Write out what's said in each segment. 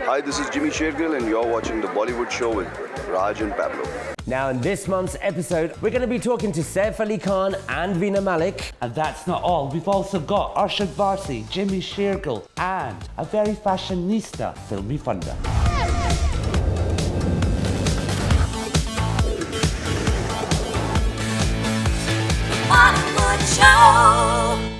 Hi, this is Jimmy Shergill and you're watching the Bollywood Show with Raj and Pablo. Now, in this month's episode, we're going to be talking to Saif Ali Khan and Veena Malik. And that's not all. We've also got Arshad Warsi, Jimmy Shergill, and a very fashionista filmy funder. Bollywood Show.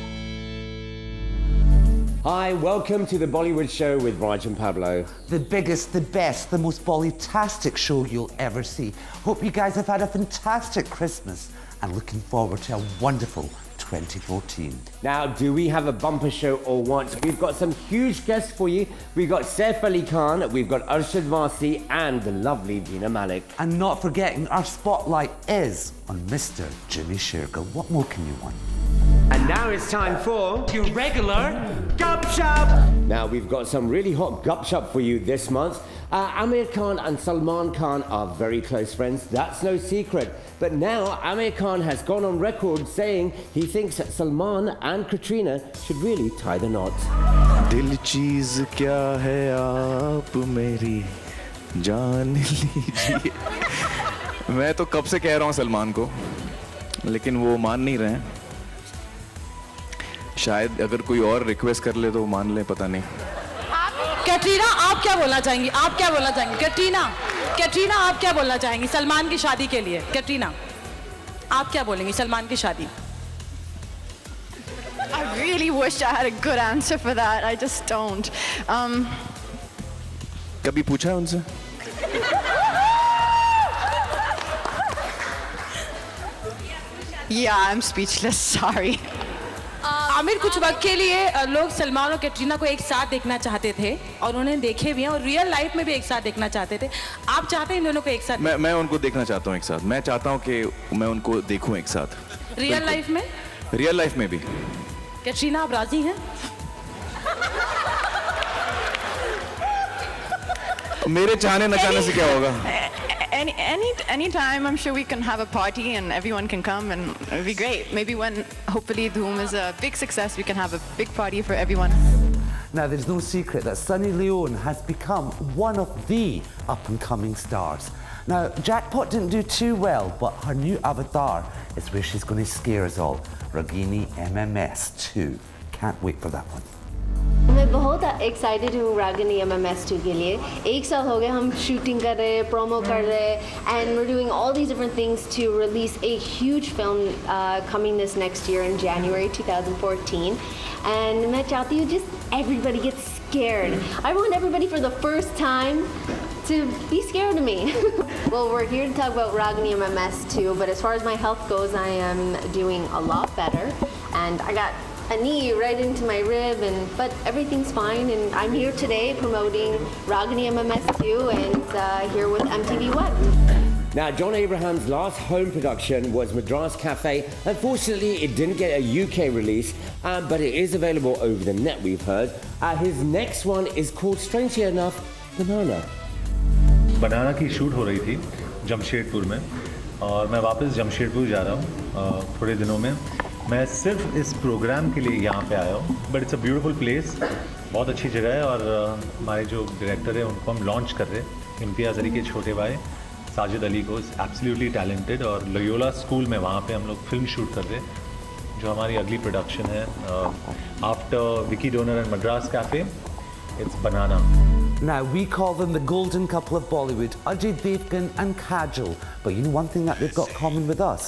Hi, welcome to the Bollywood Show with Raj and Pablo. The biggest, the best, the most Bollytastic show you'll ever see. Hope you guys have had a fantastic Christmas and looking forward to a wonderful 2014. Now, do we have a bumper show or what? We've got some huge guests for you. We've got Saif Ali Khan, we've got Arshad Warsi and the lovely Veena Malik. And not forgetting, our spotlight is on Mr. Jimmy Shergill. What more can you want? And now it's time for Your regular Gup Shop. Now we've got some really hot Gup Shop for you this month. Aamir Khan and Salman Khan are very close friends. That's no secret. But now Aamir Khan has gone on record saying he thinks that Salman and Katrina should really tie the knot. दिल चीज़ क्या है आप मेरी जान लीजिए. मैं तो कब से कह रहा हूँ सलमान को, लेकिन वो मान नहीं रहे हैं. शायद अगर कोई और रिक्वेस्ट कर ले तो वो मान ले, पता नहीं. कैटरीना, आप क्या बोलना चाहेंगी? आप क्या बोलना चाहेंगी? कैटरीना, आप क्या बोलना चाहेंगी सलमान की शादी के लिए? कैटरीना, आप क्या बोलेंगी सलमान की शादी? I really wish I had a good answer for that. I just don't. कभी पूछा है उनसे? Yeah, I'm speechless. Sorry. Aamir, कुछ वक्त के लिए लोग सलमान और कैटरीना को एक साथ देखना चाहते थे और उन्हें देखे भी हैं और रियल लाइफ में भी एक साथ देखना चाहते थे. आप चाहते हैं इन दोनों को एक साथ? मैं उनको देखना चाहता हूँ एक साथ. मैं चाहता हूँ कि मैं उनको देखूँ एक साथ. रियल लाइफ में? रियल लाइफ में भी. कैटरीना, आप राजी हैं? मेरे चाहने न चाहने से क्या होगा? Any time, I'm sure we can have a party and everyone can come and it'll be great. Maybe when hopefully Dhoom is a big success, we can have a big party for everyone. Now, there's no secret that Sunny Leone has become one of the up-and-coming stars. Now, Jackpot didn't do too well, but her new avatar is where she's going to scare us all. Ragini MMS 2. Can't wait for that one. मैं बहुत excited हूँ Ragini MMS2 के लिए. एक साल हो गए हम शूटिंग कर रहे हैं, प्रोमो कर रहे हैं, and we're doing all these different things to release a huge film coming this next year in January 2014. And मैं चाहती हूँ just everybody gets scared. I want everybody for the first time to be scared of me. Well, we're here to talk about Ragini MMS2, but as far as my health goes, I am doing a lot better, and I got a knee right into my rib, but everything's fine, and I'm here today promoting Ragini MMS2 and here with MTV Web. Now, John Abraham's last home production was Madras Cafe. Unfortunately, it didn't get a UK release, but it is available over the net, we've heard. His next one is called, strangely enough, Banana. बनाना की shoot हो रही थी जमशेदपुर में और मैं वापस जमशेदपुर जा रहा हूँ थोड़े दिनों में. मैं सिर्फ इस प्रोग्राम के लिए यहाँ पे आया हूँ, but it's a beautiful place. बहुत अच्छी जगह है और हमारे जो डायरेक्टर है उनको हम लॉन्च कर रहे हैं. इम्तियाज़ अली के छोटे भाई साजिद अली को, एब्सोल्युटली टैलेंटेड, और लोयोला स्कूल में वहाँ पे हम लोग फिल्म शूट कर रहे हैं जो हमारी अगली प्रोडक्शन है after Vicky donor and Madras cafe. It's Banana. Now, we call them the golden couple of Bollywood, Ajay Devgan and Kajol. But you know one thing that they've got common with us?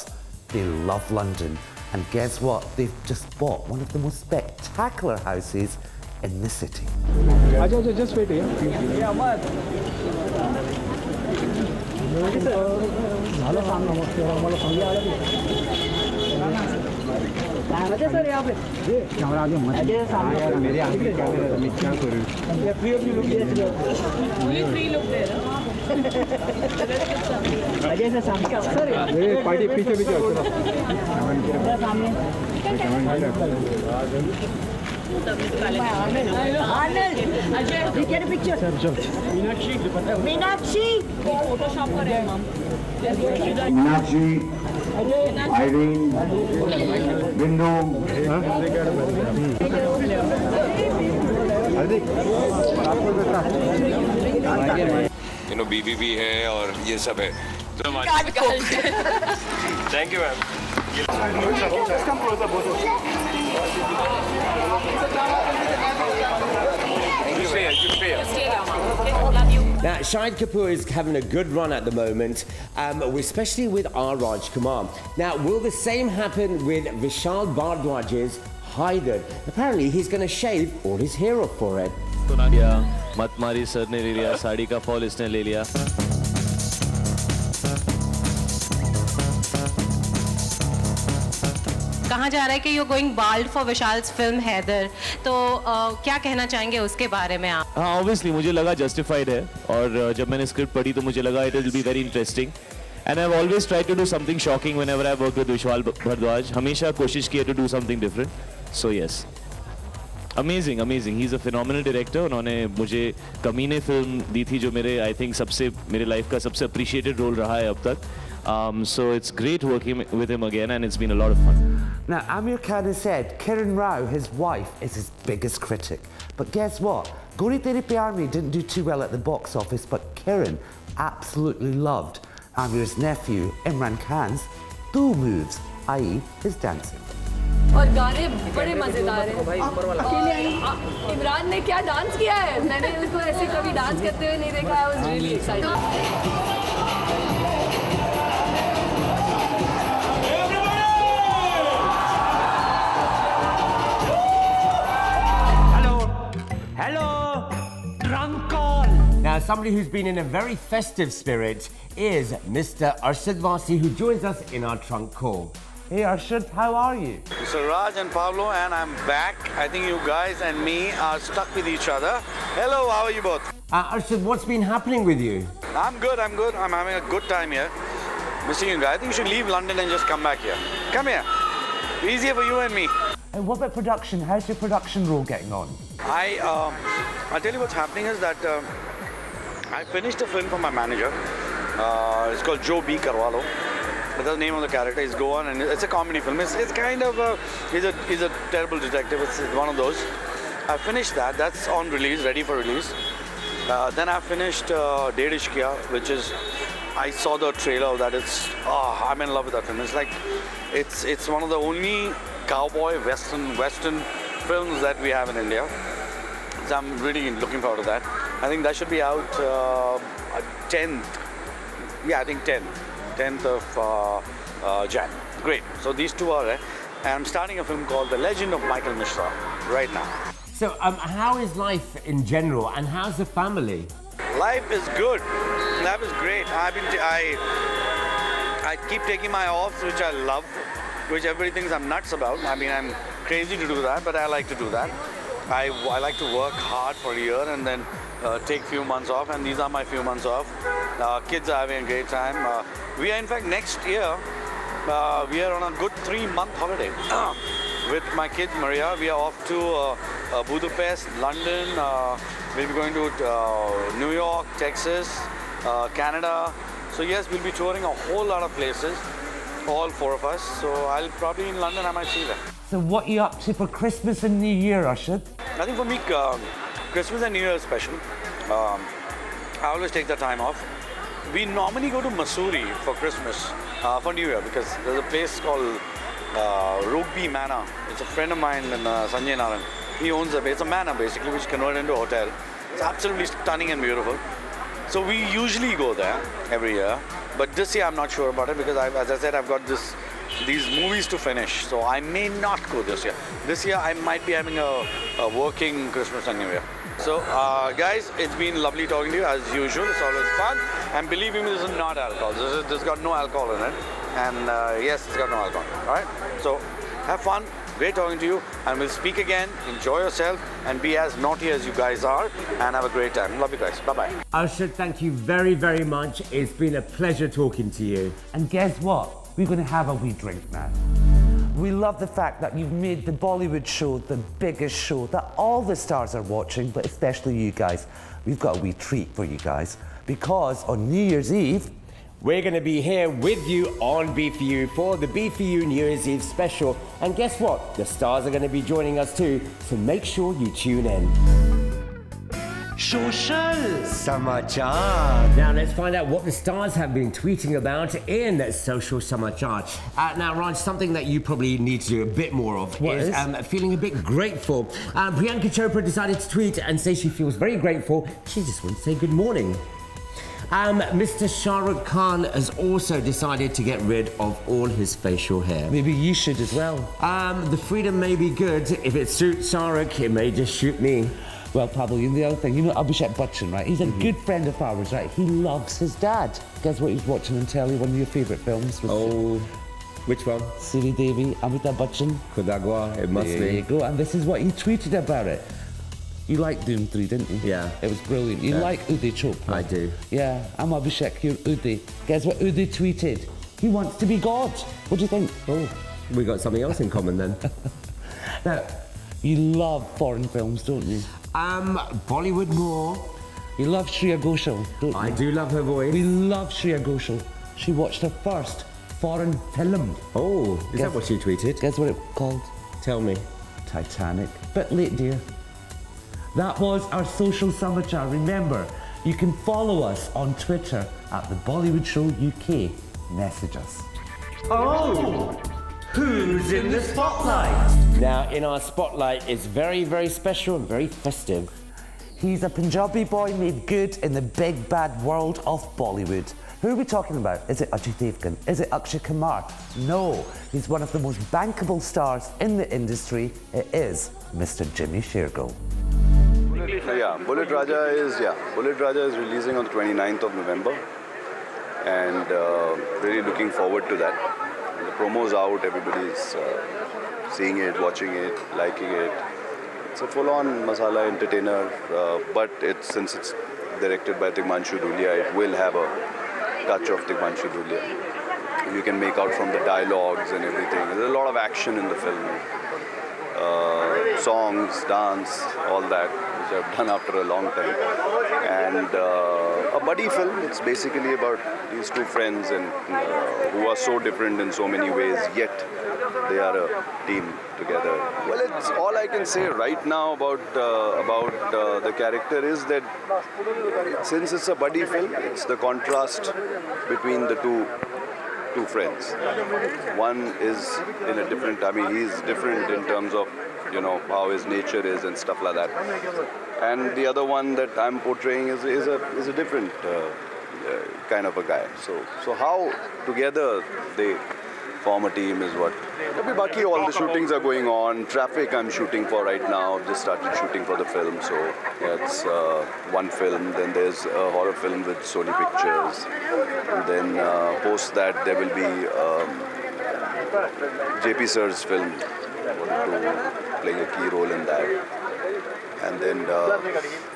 They love London. And guess what? They've just bought one of the most spectacular houses in the city. Ajay, just wait here. Yeah, Ahmad. Ajay sir यहाँ पे camera आगे मत अजय सामने यार मेरे आगे camera मैं क्या करूँ ये फ्री ऑफ लुक दे पूरी फ्री लुक दे रहा अजय सर सामने सर ये पार्टी पीछे पीछे चलो सामने Ajay get a picture Meenakshi Photoshop कर रहे हैं हम मीनाक्षी Irene, Bindu, Hardik, आपको You know, BBB है और ये सब है. Thank you, ma'am. Now, Shahid Kapoor is having a good run at the moment, especially with Raj Kumar. Now, will the same happen with Vishal Bhardwaj's Haider? Apparently, he's going to shave all his hair off for it. मतमारी sir ने ले लिया, साड़ी का fall इसने ले लिया. कहा जा रहा है कि you going bald for Vishal's film Haider, तो क्या कहना चाहेंगे उसके बारे में आप? हाँ, ऑब्वियसली मुझे लगा जस्टिफाइड है, और जब मैंने स्क्रिप्ट पढ़ी तो मुझे लगा it will be very interesting. And I have always tried to do something shocking whenever I work with Vishal Bhardwaj. हमेशा कोशिश की है to do something different. So yes, amazing amazing. He is a phenomenal director. उन्होंने मुझे कमीने film दी थी जो मेरे आई थिंक मेरे लाइफ का सबसे अप्रिशिएटेड रोल रहा है अब तक. So it's great working with him again, and it's been a lot of fun. Now, Amir Khan has said Kiran Rao, his wife, is his biggest critic. But guess what? Gori Tere Pyar Mein didn't do too well at the box office, but Kiran absolutely loved Amir's nephew, Imran Khan's two moves, i.e. his dancing. और गाने बड़े मजेदार हैं. इमरान ने क्या dance किया है, मैंने उसको ऐसे कभी डांस करते हुए नहीं देखा. I was really excited. Now, somebody who's been in a very festive spirit is Mr. Arshad Warsi, who joins us in our trunk call. Hey Arshad, how are you? So Raj and Pablo, and I'm back. I think you guys and me are stuck with each other. Hello, how are you both? Arshad, what's been happening with you? I'm good. I'm having a good time here. Missing you guys. I think you should leave London and just come back here. Come here. Easier for you and me. And what about production? How's your production role getting on? I'll tell you what's happening is that I finished a film for my manager. It's called Joe B. Carvalho. That's the name of the character. He's Goan, and it's a comedy film. It's kind of he's a terrible detective. It's one of those. I finished that. That's on release, ready for release. Then I finished Ded Ishq Kiya, which is I saw the trailer of that. I'm in love with that film. It's like it's one of the only cowboy western films that we have in India. So I'm really looking forward to that. I think that should be out 10th. Yeah, I think 10th of Jan. Great. So these two are there. And I'm starting a film called The Legend of Michael Mishra right now. So how is life in general, and how's the family? Life is good. Life is great. I keep taking my offs, which I love, which everybody thinks I'm nuts about. I mean, I'm crazy to do that, but I like to do that. I like to work hard for a year and then take few months off, and these are my few months off. Kids are having a great time. We are, in fact, next year, we are on a good 3-month holiday with my kids, Maria. We are off to Budapest, London. We'll be going to New York, Texas, Canada. So yes, we'll be touring a whole lot of places, all 4 of us. So I'll probably in London, I might see them. So what are you up to for Christmas and New Year, Arshad? I think for me, Christmas and New Year is special. I always take the time off. We normally go to Missouri for Christmas, for New Year, because there's a place called Rugby Manor. It's a friend of mine in Sanjay Naran. He owns a base. It's a manor basically, which is converted into a hotel. It's absolutely stunning and beautiful. So we usually go there every year. But this year I'm not sure about it because, as I said, I've got these movies to finish. So I may not go this year. This year I might be having a working Christmas and New Year. So guys, it's been lovely talking to you as usual. It's always fun. And believe me, this is not alcohol. This has got no alcohol in it. And yes, it's got no alcohol. All right? So have fun. Great talking to you. And we'll speak again. Enjoy yourself and be as naughty as you guys are. And have a great time. Love you guys. Bye-bye. Arshad, thank you very, very much. It's been a pleasure talking to you. And guess what? We're going to have a wee drink now. We love the fact that you've made the Bollywood show the biggest show that all the stars are watching, but especially you guys. We've got a wee treat for you guys because on New Year's Eve, we're going to be here with you on B4U for the B4U New Year's Eve special. And guess what? The stars are going to be joining us too, so make sure you tune in. Social Samachar. Now let's find out what the stars have been tweeting about in Social Samachar. Now, Raj, something that you probably need to do a bit more of is feeling a bit grateful. Priyanka Chopra decided to tweet and say she feels very grateful. She just wants to say good morning. Mr. Shah Rukh Khan has also decided to get rid of all his facial hair. Maybe you should as well. The freedom may be good. If it suits Shah Rukh, it may just shoot me. Well, Pablo, you know the other thing, you know Abhishek Bachchan, right? He's a good friend of ours, right? He loves his dad. Guess what he was watching on telly? One of your favourite films was... Which one? Siri Devi, Amitabh Bachchan. Khudagwa, it must be. There you go, and this is what he tweeted about it. You liked Doom 3, didn't you? Yeah. It was brilliant. You like Uday Chopra? I do. Yeah, I'm Abhishek, you're Uday. Guess what Uday tweeted? He wants to be God. What do you think? Oh, we got something else in common then. Now, you love foreign films, don't you? Bollywood more. You love Shreya Ghoshal, don't you? I do love her voice. We love Shreya Ghoshal. She watched her first foreign film. Oh, is that what she tweeted? Guess what it called? Tell me. Titanic. Bit late, dear. That was our Social Samachar. Remember, you can follow us on Twitter at the Bollywood Show UK. Message us. Oh! Who's in the spotlight? Now, in our spotlight is very, very special and very festive. He's a Punjabi boy made good in the big bad world of Bollywood. Who are we talking about? Is it Ajay Devgan? Is it Akshay Kumar? No, he's one of the most bankable stars in the industry. It is Mr. Jimmy Shergill. Bullet Raja is releasing on the 29th of November, and really looking forward to that. The promo's out, everybody's seeing it, watching it, liking it. It's a full-on masala entertainer, but since it's directed by Tigmanshu Dhulia, it will have a touch of Tigmanshu Dhulia. You can make out from the dialogues and everything. There's a lot of action in the film. Songs, dance, all that, which I've done after a long time. And a buddy film. It's basically about these two friends and who are so different in so many ways, yet they are a team together. Well, it's all I can say right now about the character is that since it's a buddy film, it's the contrast between the two friends. One is in a different, he's different in terms of, how his nature is and stuff like that. And the other one that I'm portraying is a different kind of a guy. So how together they form a team is what. Baki, all the shootings are going on. Traffic I'm shooting for right now. Just started shooting for the film, so it's one film. Then there's a horror film with Sony Pictures. And then post that there will be JP Sir's film, playing a key role in that. And then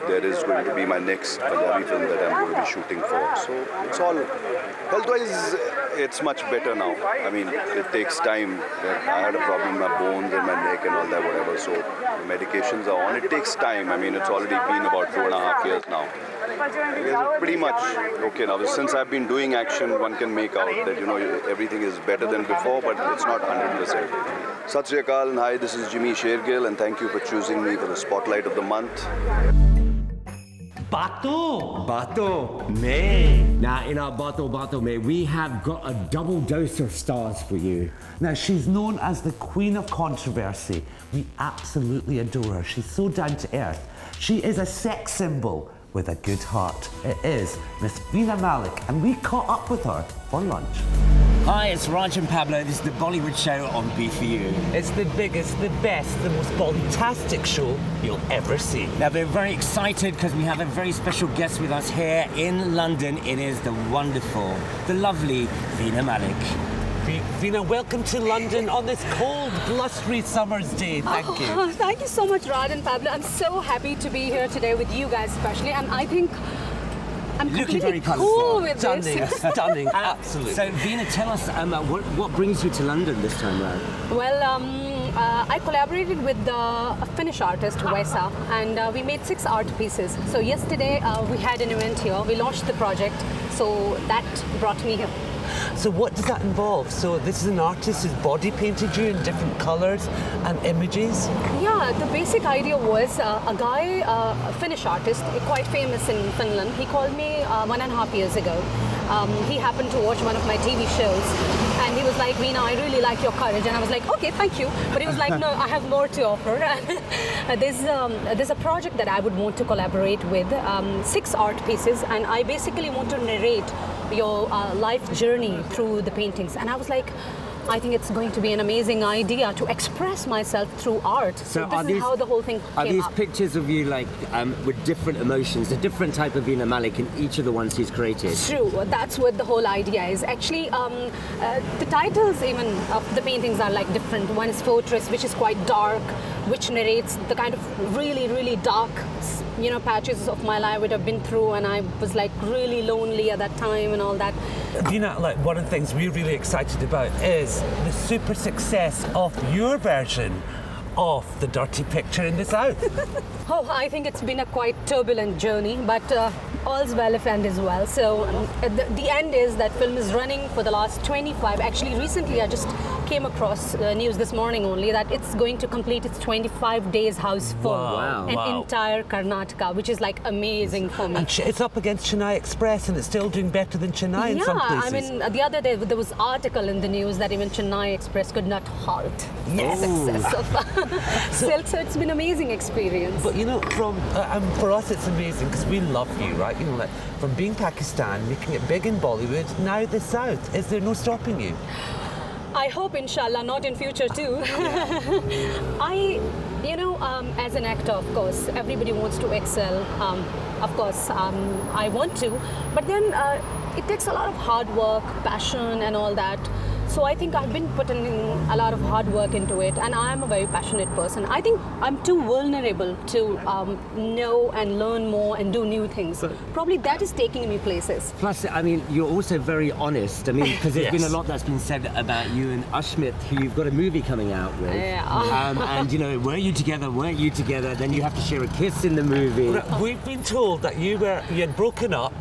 there is going to be my next Punjabi film that I'm going to be shooting for. So it's all, health-wise, it's much better now. It takes time. I had a problem with my bones and my neck and all that, whatever. So the medications are on. It takes time. It's already been about 4.5 years now. It's pretty much okay now. Since I've been doing action, one can make out that, everything is better than before, but it's not 100%. Sat Sri Akal and hi, this is Jimmy Shergill, and thank you for choosing me for the Spotlight of the Month. Bato Bato Mein. Now, in our Bato Bato Mein, we have got a double dose of stars for you. Now, she's known as the Queen of Controversy. We absolutely adore her. She's so down to earth. She is a sex symbol with a good heart. It is Miss Veena Malik, and we caught up with her for lunch. Hi, it's Raj and Pablo. This is the Bollywood Show on B4U. It's the biggest, the best, the most Bollytastic show you'll ever see. Now, we're very excited because we have a very special guest with us here in London. It is the wonderful, the lovely Veena Malik. Veena, welcome to London on this cold, blustery summer's day. Thank you. Thank you so much, Raj and Pablo. I'm so happy to be here today with you guys especially, and I think I'm looking very cool with stunning, this. Stunning, absolutely. So, Veena, tell us what brings you to London this time around? Well, I collaborated with the Finnish artist Vesa, and we made 6 art pieces. So yesterday we had an event here. We launched the project, so that brought me here. So what does that involve? So this is an artist who's body painted you in different colours and images? Yeah, the basic idea was a guy, a Finnish artist, quite famous in Finland. He called me 1.5 years ago. He happened to watch one of my TV shows and he was like, Veena, I really like your courage. And I was like, okay, thank you. But he was like, no, I have more to offer. There's a project that I would want to collaborate with, 6 art pieces, and I basically want to narrate your life journey through the paintings. And I was like, I think it's going to be an amazing idea to express myself through art. So this is how the whole thing came up. Are these pictures of you like with different emotions, a different type of Veena Malik in each of the ones he's created? True, that's what the whole idea is. Actually, the titles even of the paintings are like different. One is Fortress, which is quite dark, which narrates the kind of really, really dark, patches of my life which I've been through, and I was like really lonely at that time and all that. Veena, like one of the things we're really excited about is the super success of your version of the dirty picture in the South. Oh, I think it's been a quite turbulent journey, but all's well if end is well. So the end is that film is running for the last 25. Actually, recently I just came across news this morning only that it's going to complete its 25 days house full in entire Karnataka, which is like amazing for me. And it's up against Chennai Express and it's still doing better than Chennai in some places. I mean, the other day there was an article in the news that even Chennai Express could not halt the success of Silk, so it's been an amazing experience. But for us it's amazing because we love you, right? Like from being Pakistan, making it big in Bollywood, now the South. Is there no stopping you? I hope, inshallah, not in future too. As an actor, of course, everybody wants to excel. Of course, I want to, but then it takes a lot of hard work, passion, and all that. So I think I've been putting in a lot of hard work into it, and I'm a very passionate person. I think I'm too vulnerable to know and learn more and do new things. Probably that is taking me places. Plus, I mean, you're also very honest. I mean, because there's been a lot that's been said about you and Ashmit, who you've got a movie coming out with. And, were you together, weren't you together? Then you have to share a kiss in the movie. We've been told that you had broken up.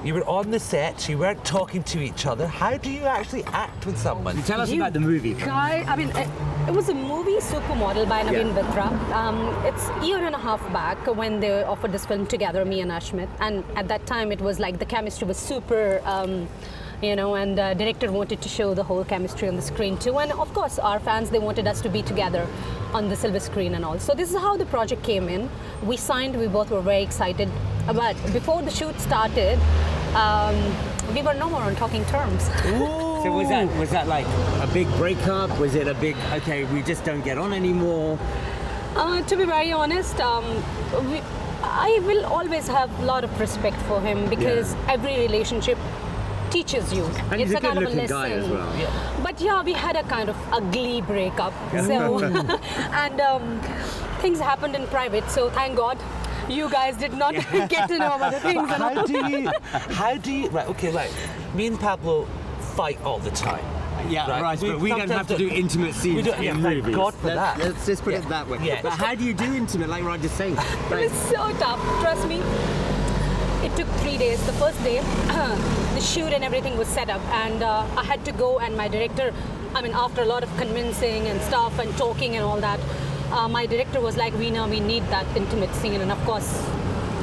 You were on the set, you weren't talking to each other. How do you actually act with someone? Tell us about the movie. It was a movie, Supermodel by Naveen Batra. It's a year and a half back when they offered this film together, me and Ashmit. And at that time, it was like the chemistry was super, and the director wanted to show the whole chemistry on the screen too. And of course, our fans, they wanted us to be together on the silver screen and all. So this is how the project came in. We signed, we both were very excited. But before the shoot started, we were no more on talking terms. So was that like a big breakup? Was it a big, okay, we just don't get on anymore? To be very honest, I will always have a lot of respect for him because every relationship teaches you. And he's it's a good kind of a looking lesson. guy as well. Yeah. But we had a kind of ugly breakup. So and things happened in private. So thank God. You guys did not get to know about the things. How do you, right, okay, like, me and Pablo fight all the time. Yeah, right, but we don't have to do intimate scenes in movies. Thank God for that. Let's just put it that way. Yeah. But how do you do intimate, like Raj is saying? It was so tough, trust me. It took 3 days. The first day, the shoot and everything was set up, and I had to go, and my director, after a lot of convincing and stuff and talking and all that, my director was like, Veena, we need that intimate scene, and of course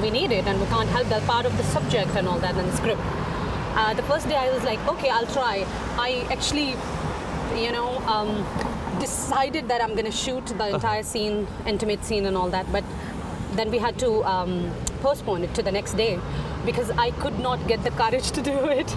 we need it, and we can't help that part of the subject and all that in the script. The first day I was like, okay, I'll try. I actually, decided that I'm going to shoot the entire scene, intimate scene and all that, but then we had to postpone it to the next day because I could not get the courage to do it.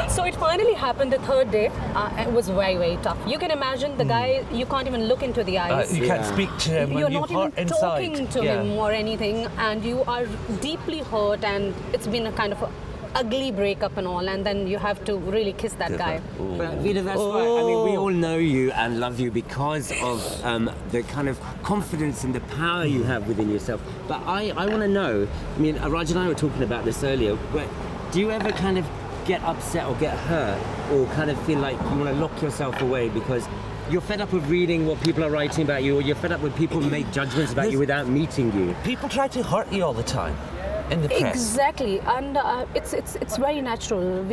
So it finally happened the third day. It was very, very tough. You can imagine the guy, you can't even look into the eyes. You can't speak to him when you're you're not even talking to him or anything, and you are deeply hurt, and it's been a kind of ugly breakup and all, and then you have to really kiss that guy. But Veena, that's right. I mean, we all know you and love you because of the kind of confidence and the power you have within yourself. But I want to know, Raj and I were talking about this earlier, but do you ever kind of get upset or get hurt or kind of feel like you want to lock yourself away because you're fed up with reading what people are writing about you, or you're fed up with people who make judgments about you without meeting you? People try to hurt you all the time. in the press. Exactly, and it's very natural.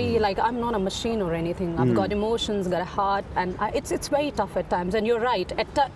I'm not a machine or anything. I've got emotions, got a heart, and it's very tough at times. And you're right. At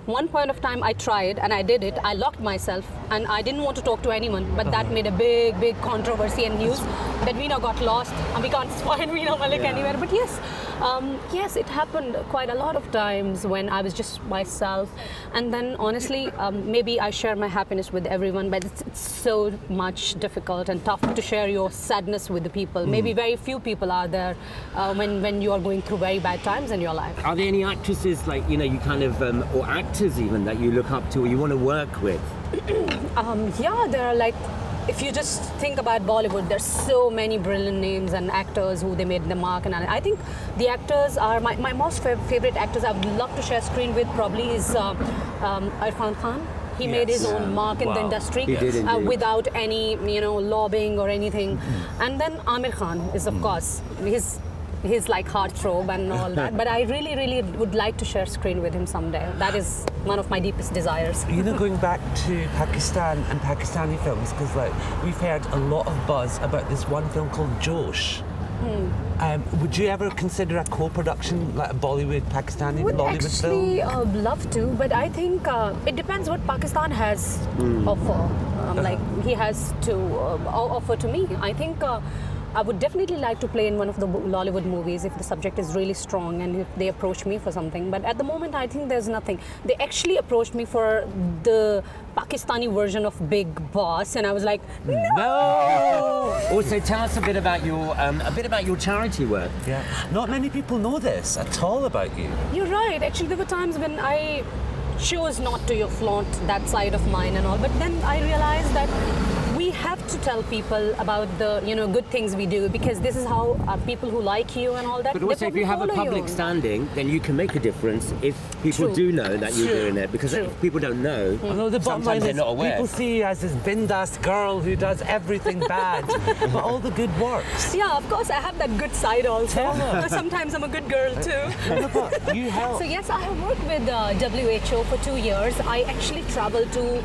one point of time, I tried and I did it. I locked myself, and I didn't want to talk to anyone. But that made a big controversy and news that Veena got lost, and we can't find Veena Malik anywhere. But yes, it happened quite a lot of times when I was just myself. And then honestly, maybe I share my happiness with everyone, but it's so much difficult and tough to share your sadness with the people. Maybe very few people are there when you are going through very bad times in your life. Are there any actresses you kind of, or actors even, that you look up to or you want to work with? Yeah, there are if you just think about Bollywood, there's so many brilliant names and actors who they made the mark. And I think the actors are my most favorite actors I would love to share screen with probably is Irfan Khan. He made his own mark in the industry without any, lobbying or anything. And then Amir Khan is, of course, his heartthrob and all that. But I really would like to share screen with him someday. That is one of my deepest desires. Going back to Pakistan and Pakistani films, because we've heard a lot of buzz about this one film called Josh. Would you ever consider a co-production, like a Bollywood Pakistani Bollywood film? I would actually love to, but I think it depends what Pakistan has offer. He has to offer to me. I think I would definitely like to play in one of the Bollywood movies if the subject is really strong and if they approach me for something. But at the moment, I think there's nothing. They actually approached me for the Pakistani version of Big Boss, and I was like, no! Also, tell us a bit about your charity work. Yeah, not many people know this at all about you. You're right. Actually, there were times when I chose not to flaunt that side of mine and all, but then I realized that we have to tell people about the good things we do, because this is how people who like you and all that. But also, if you have a public standing, then you can make a difference if people do know that you're doing it. Because if people don't know, the bottom line they're is not aware. People see you as this bindas girl who does everything bad, but all the good works. Yeah, of course, I have that good side also. Sometimes I'm a good girl too. But you help. So yes, I have worked with WHO for 2 years. I actually traveled to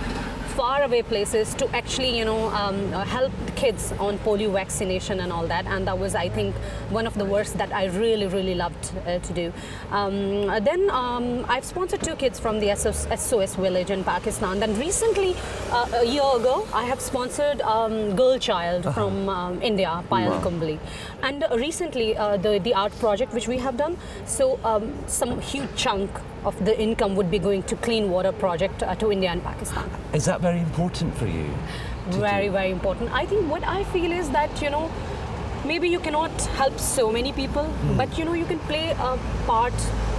faraway places to actually, help kids on polio vaccination and all that. And that was, I think, one of the works that I really loved to do. Then I've sponsored 2 kids from the SOS village in Pakistan. Then recently, a year ago, I have sponsored girl child from India, Payal Kumbli. And recently, the art project which we have done, so some huge chunk of the income would be going to clean water project to India and Pakistan. Is that very important for you? Very important. I think what I feel is that, maybe you cannot help so many people, but you can play a part,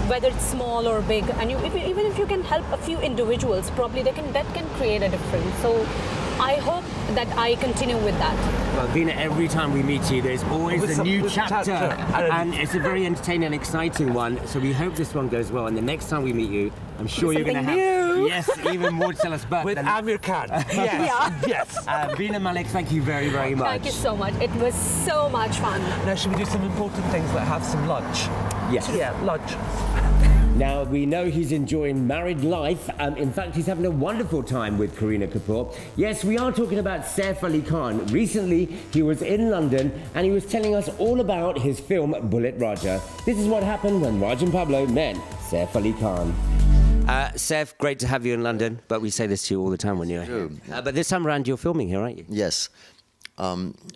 whether it's small or big, and even if you can help a few individuals, probably that can create a difference. So I hope that I continue with that. Well, Veena, every time we meet you, there's always a new chapter, and it's a very entertaining and exciting one. So we hope this one goes well, and the next time we meet you, I'm sure you're going to have even more to tell us about. With Amir Khan. Yes. Veena Malik, thank you very much. Thank you so much. It was so much fun. Now, should we do some important things like have some lunch? Yes. Yeah, lunch. Now, we know he's enjoying married life. In fact, he's having a wonderful time with Kareena Kapoor. Yes, we are talking about Saif Ali Khan. Recently, he was in London and he was telling us all about his film Bullet Raja. This is what happened when Raj and Pablo met Saif Ali Khan. Saif, great to have you in London, but we say this to you all the time when you're here. But this time around, you're filming here, aren't you? Yes,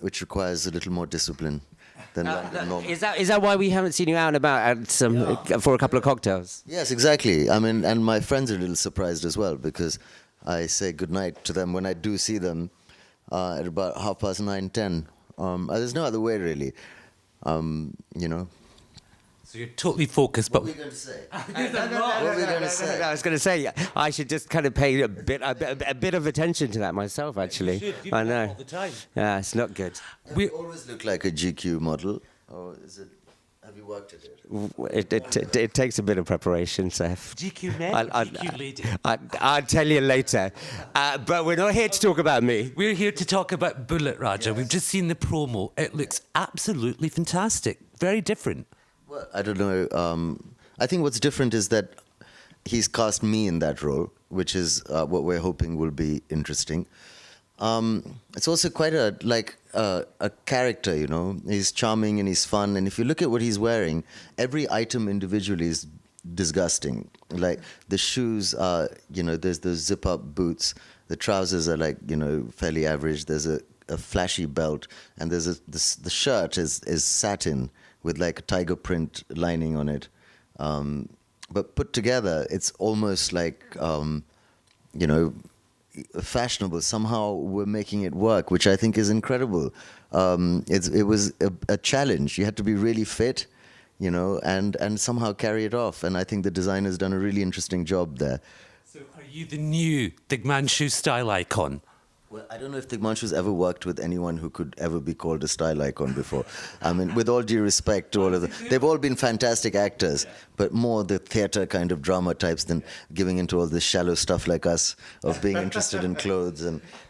which requires a little more discipline than London normally. Is that why we haven't seen you out and about at for a couple of cocktails? Yes, exactly. I mean, and my friends are a little surprised as well, because I say goodnight to them when I do see them at about 9:30, 10. There's no other way, really. So you're totally focused, but... What were we going to say? What were we going to say? I was going to say, I should just kind of pay a bit of attention to that myself, actually. You should. You I do know. that all the time. Yeah, it's not good. We always look like a GQ model. Or is it... Have you worked at it? It takes a bit of preparation, Saif. GQ men, GQ lady. I'll tell you later. But we're not here to talk about me. We're here to talk about Bullet Raja. Yes. We've just seen the promo. It looks absolutely fantastic. Very different. Well, I don't know. I think what's different is that he's cast me in that role, which is what we're hoping will be interesting. It's also quite a character, you know. He's charming and he's fun. And if you look at what he's wearing, every item individually is disgusting. Like the shoes are, you know, there's those zip-up boots. The trousers are like, you know, fairly average. There's a flashy belt, and there's the shirt is satin with like a tiger print lining on it. But put together, it's almost like, you know, fashionable. Somehow we're making it work, which I think is incredible. It was a challenge. You had to be really fit, you know, and somehow carry it off. And I think the designer's done a really interesting job there. So are you the new Digmanshu style icon? Well, I don't know if Digmanshu's ever worked with anyone who could ever be called a style icon before. I mean, with all due respect to all of them, they've all been fantastic actors, but more the theatre kind of drama types than giving into all this shallow stuff like us of being interested in clothes.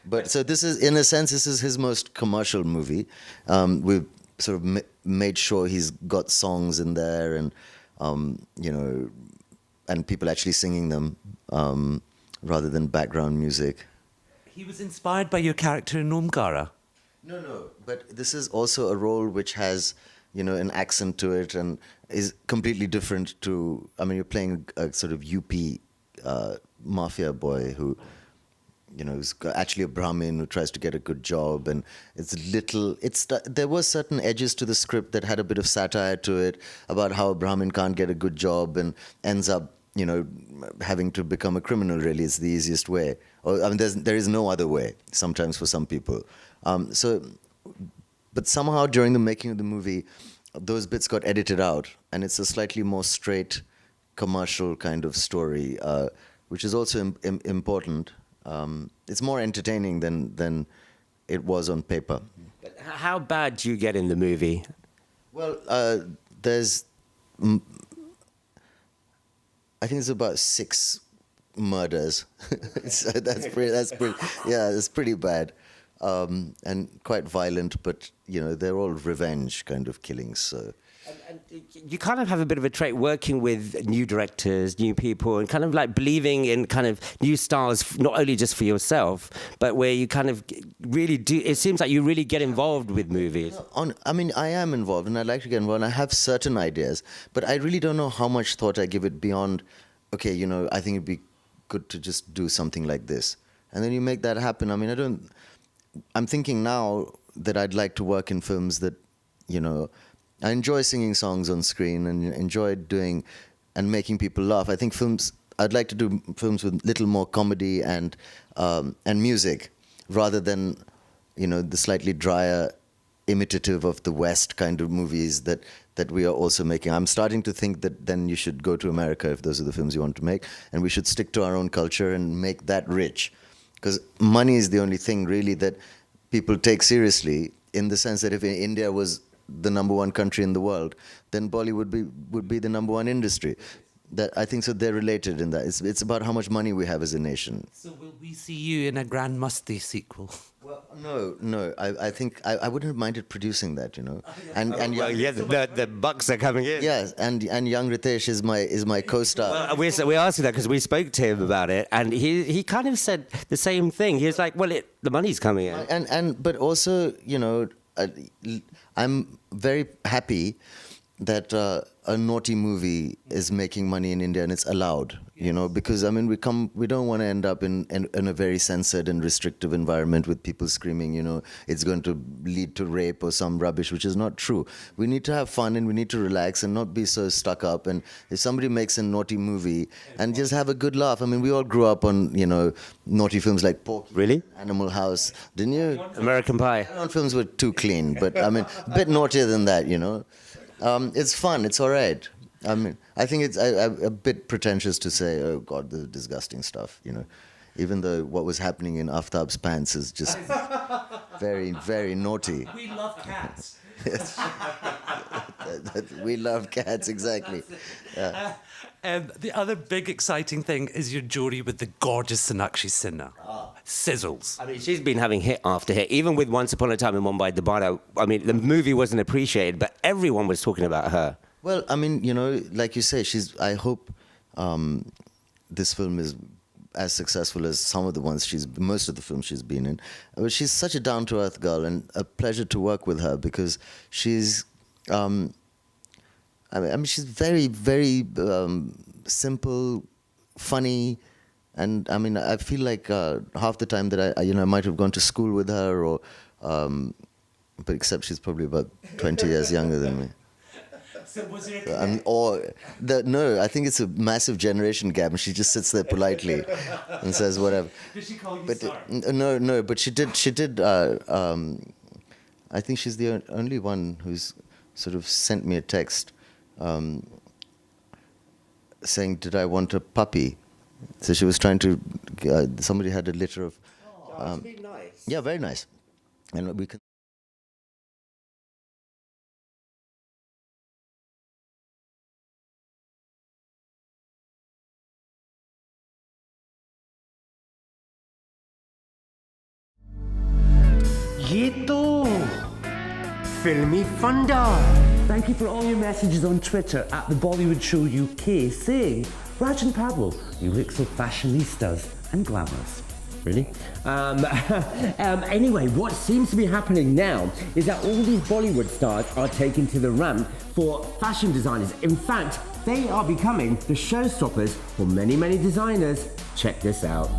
But so this is, in a sense, this is his most commercial movie. We've sort of made sure he's got songs in there, and you know, and people actually singing them rather than background music. He was inspired by your character in Omkara. No, but this is also a role which has, you know, an accent to it and is completely different to, I mean, you're playing a sort of UP mafia boy who, you know, is actually a Brahmin who tries to get a good job, and there were certain edges to the script that had a bit of satire to it about how a Brahmin can't get a good job and ends up, you know, having to become a criminal. Really, it's the easiest way. Or, I mean, there is no other way sometimes for some people. But somehow during the making of the movie, those bits got edited out, and it's a slightly more straight, commercial kind of story, which is also important. It's more entertaining than it was on paper. But how bad do you get in the movie? Well, there's, I think it's about 6 murders. So that's pretty bad, and quite violent. But you know, they're all revenge kind of killings. So. And you kind of have a bit of a trait working with new directors, new people, and kind of like believing in kind of new styles, not only just for yourself, but where you kind of really do. It seems like you really get involved with movies. I mean, I am involved, and I like to get involved. And I have certain ideas, but I really don't know how much thought I give it beyond. Okay, you know, I think it'd be good to just do something like this, and then you make that happen. I mean, I'm thinking now that I'd like to work in films that, you know. I enjoy singing songs on screen and enjoy doing and making people laugh. I think I'd like to do films with little more comedy and music, rather than, you know, the slightly drier, imitative of the West kind of movies that we are also making. I'm starting to think that then you should go to America if those are the films you want to make, and we should stick to our own culture and make that rich. Because money is the only thing really that people take seriously, in the sense that if India was the #1 country in the world, then Bollywood would be the #1 industry. That I think so. They're related in that. It's about how much money we have as a nation. So will we see you in a Grand Musti sequel? Well, no. I think I wouldn't have minded producing that, you know. And the bucks are coming in. Yes, and young Ritesh is my co-star. Well, we asked you that because we spoke to him about it, and he kind of said the same thing. He was like, "Well, the money's coming in." But also, you know, I'm very happy that a naughty movie is making money in India, and it's allowed, you know, because I mean we don't want to end up in a very censored and restrictive environment with people screaming, you know, it's going to lead to rape or some rubbish, which is not true. We need to have fun and we need to relax and not be so stuck up. And if somebody makes a naughty movie and just have a good laugh, I mean, we all grew up on, you know, naughty films like Porky, really, Animal House, didn't you? American Pie. Films were too clean, but I mean, a bit naughtier than that, you know. It's fun. It's all right. I mean, I think it's a bit pretentious to say, oh, God, the disgusting stuff, you know, even though what was happening in Aftab's pants is just very, very naughty. We love cats. Yes. We love cats, exactly. Yeah. The other big exciting thing is your Jodi with the gorgeous Sonakshi Sinha. Sizzles. I mean, she's been having hit after hit, even with Once Upon a Time in Mumbai, Bato. I mean, the movie wasn't appreciated, but everyone was talking about her. Well, I mean, you know, like you say, I hope this film is as successful as some of the ones most of the films she's been in. But she's such a down-to-earth girl, and a pleasure to work with her because she's, I mean, she's very, very simple, funny, and I mean, I feel like half the time that I might have gone to school with her, or, but except she's probably about 20 years younger than me. So was there No, I think it's a massive generation gap, and she just sits there politely and says whatever. Did she call you But star? no, but she did. I think she's the only one who's sort of sent me a text saying, "Did I want a puppy?" So she was trying to. Somebody had a litter of. That's really nice. Yeah, very nice, and we can. ये तो Filmy Funda. Thank you for all your messages on Twitter at the Bollywood Show UK saying, Raj and Pablo, you look so fashionistas and glamorous. Really? Anyway, what seems to be happening now is that all these Bollywood stars are taken to the ramp for fashion designers. In fact, they are becoming the showstoppers for many, many designers. Check this out.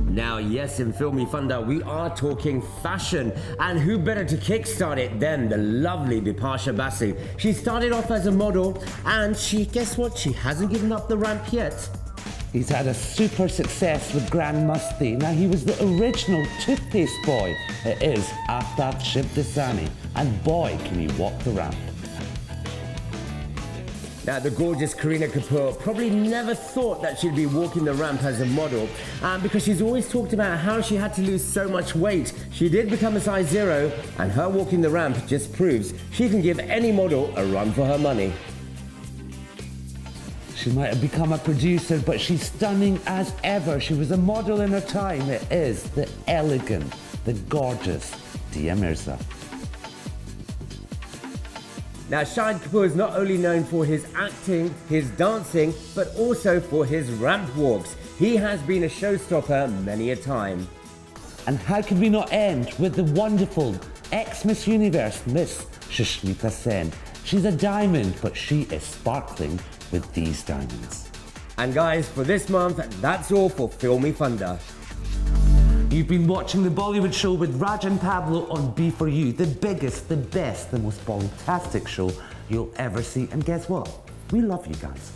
Now, yes, in Filmy Funda, we are talking fashion. And who better to kickstart it than the lovely Bipasha Basu? She started off as a model, and guess what? She hasn't given up the ramp yet. He's had a super success with Grand Musti. Now, he was the original toothpaste boy. It is Aftab Shivdasani. And boy, can he walk the ramp. Now, the gorgeous Kareena Kapoor probably never thought that she'd be walking the ramp as a model because she's always talked about how she had to lose so much weight. She did become a size 0, and her walking the ramp just proves she can give any model a run for her money. She might have become a producer, but she's stunning as ever. She was a model in her time. It is the elegant, the gorgeous Dia Mirza. Now, Shahid Kapoor is not only known for his acting, his dancing, but also for his ramp walks. He has been a showstopper many a time. And how could we not end with the wonderful ex-Miss Universe, Miss Sushmita Sen? She's a diamond, but she is sparkling with these diamonds. And guys, for this month, that's all for Filmy Funda. You've been watching the Bollywood Show with Raj and Pablo on B4U, the biggest, the best, the most Bollytastic show you'll ever see. And guess what? We love you guys.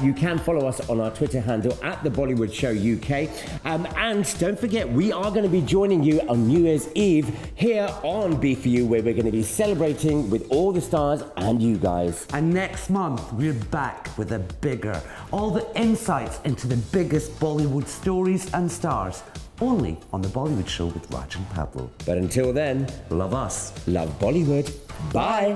You can follow us on our Twitter handle at the Bollywood Show UK. And don't forget, we are going to be joining you on New Year's Eve here on B4U, where we're going to be celebrating with all the stars and you guys. And next month, we're back with a bigger, all the insights into the biggest Bollywood stories and stars, only on the Bollywood Show with Raj and Pablo. But until then, love us. Love Bollywood. Bye.